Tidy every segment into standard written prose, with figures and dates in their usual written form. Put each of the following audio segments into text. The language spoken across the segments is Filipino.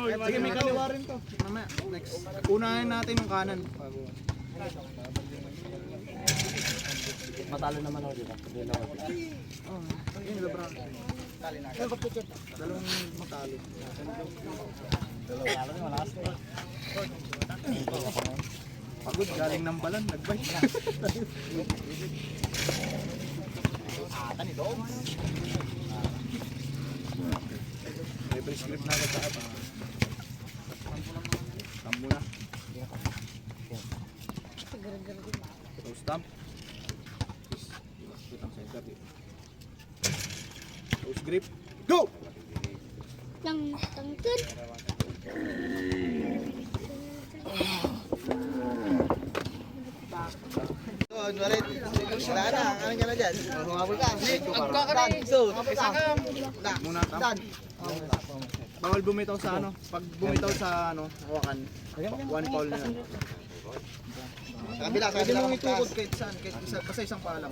Sige, may kaliwa rin to. Mamaya, next. Unahin natin yung kanan. Matalo naman ako dito. Oo, yun, Lebron. Dalawang matalo. Pagod, galing ng balan, nagbay. May prescript na agad sa akin. Stamp muna. So, stamp. Kitang center dito. Close grip. Go! Tangkad. Ulit. Wala na. Ano ka na dyan? Humabol ka. Muna, stamp. Bawal bumitaw sa ano. Pag bumitaw sa ano, hawakan. One foul na yan. Sa kabila, sa Pwede kabila ka mong magtaas. itukod kahit saan, kahit isa, basta isang paa lang.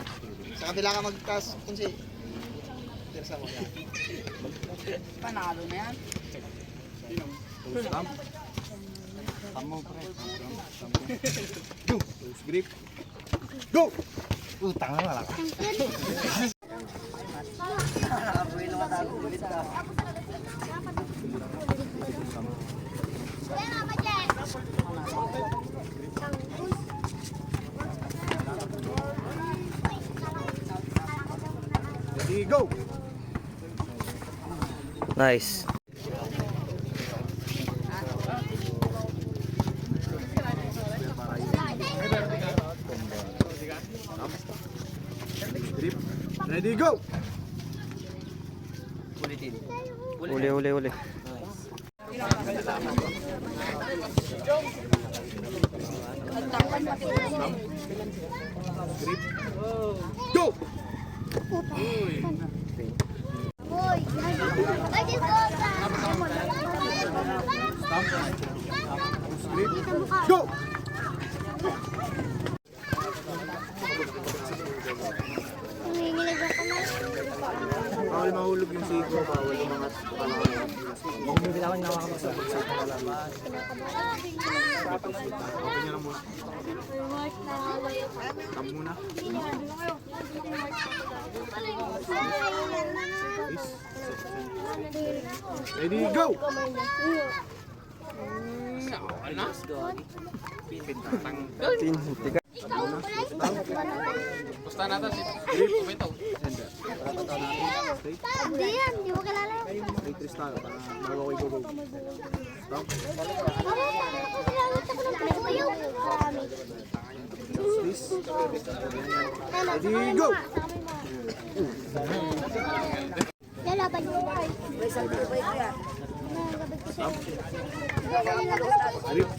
Sa kabila ka magtaas. Kunsi. Tirsa mo. Panalo na yan. Close stamp. Tamo, pre. Go! Close grip. Go! Utang na wala ka. Ready, go! Nice. Grip. Ready, go! Uli. Grip. Go! Boy. Ay, di ko sa. Grip. Go! Nanginginig ako na. Bawal mahulog yung sigo, bawal umangat. Hindi bitawan na ako sa Open nyo na muna. Stamp muna. Ready, go! Pusta natin si Grip Pumito. Hindi yan, di mo kilala. Stay Tristan, bago ko go. Stamp. Please. Ready, go! Lalaban mo. Grip.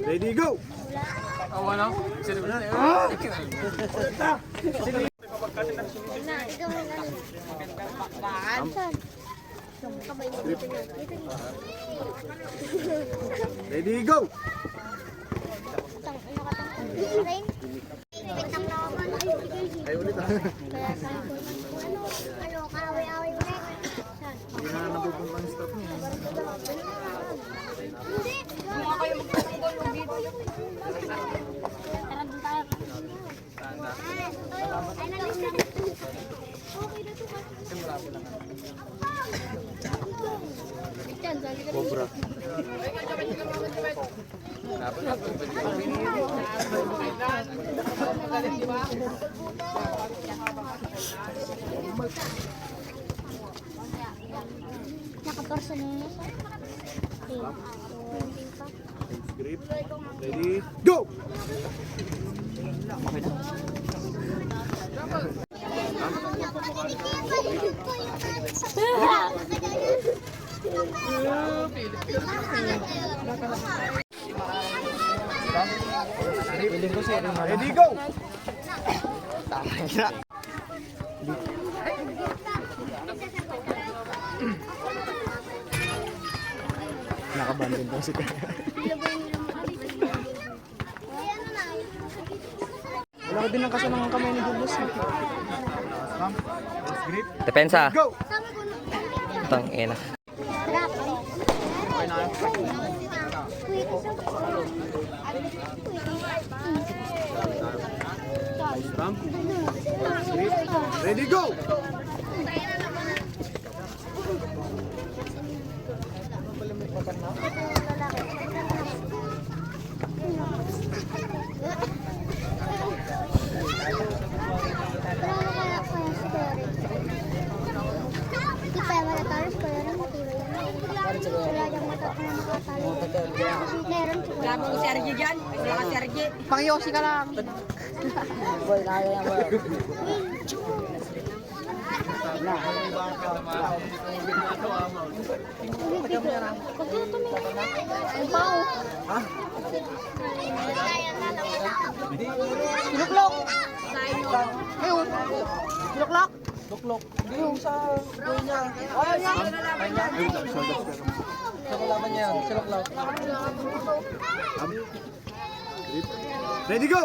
Ready, go! Awa na. Sino ba na? Ready, go! Ay, ulit ah. Ano, kaaway-away mo na. Hindi na napupunta ang stop niya. Hindi. Mukha kayo magtatanggol yung dito. Tara doon tayo. Ay, nalis ka. Okay na ito. Cobra. Nakaparsa na yun. Grip. Ready, go! Ready, go! Nakabandin daw si Kaya. Wala ko din ang kasamang kamay ni Bubos. Stamp. Grip. Depensa. Go! Tang ina. Okay na. Stamp. Grip. Ready, go! Di pa wala talos ko yan ang matulog yan. Wala diyang matatalo nakatalo. Meron siguro. Wala mo Sergi dyan. Wala ka Sergi. Pangyosi ka lang. Boy, kaya yan, boy. Ang pao. Sinuklok! Ayun! Sinuklok! Luklok. Yung sa buhay niya. Ayaw niya! Sa kalaban niya yun, sinuklok. Ready, go!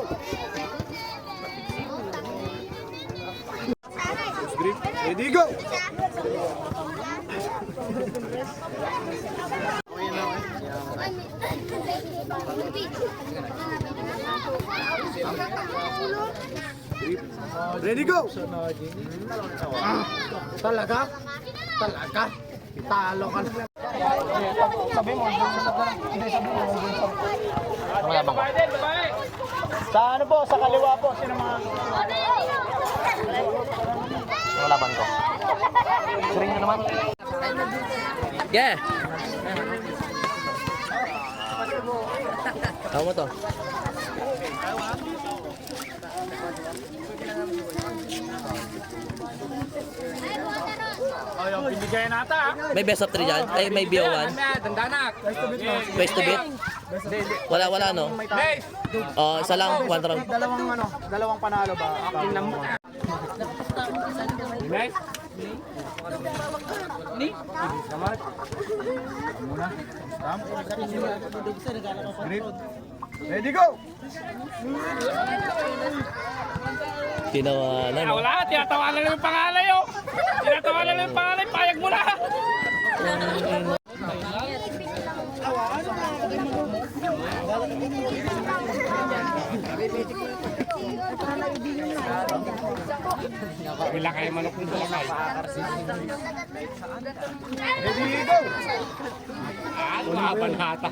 Grip. Ready, go! Grip. Ready, go! Talaga? Talaga? Talo ka. Sabi mo, hindi sabi mo. Sa ano po, sa kaliwa po, sino mga... Wala bang ko? Sering na naman. Yeah. Tama mo to. Binigay nata ah. May best of 3 dyan? Ay, may BO1? Dandanak. Best to beat? Wala, no? Base. Oh, isa lang, one round. Dalawang panalo ba? Akin lang mo. Base. Grip. Ready, go! Tinawanan. Wala, tinatawanan lang yung pangalan yun. Tinatawanan lang yung pangalan, payag mo na. Wala kayo manok ng tulakay. Ready, go! Ah, laban hata.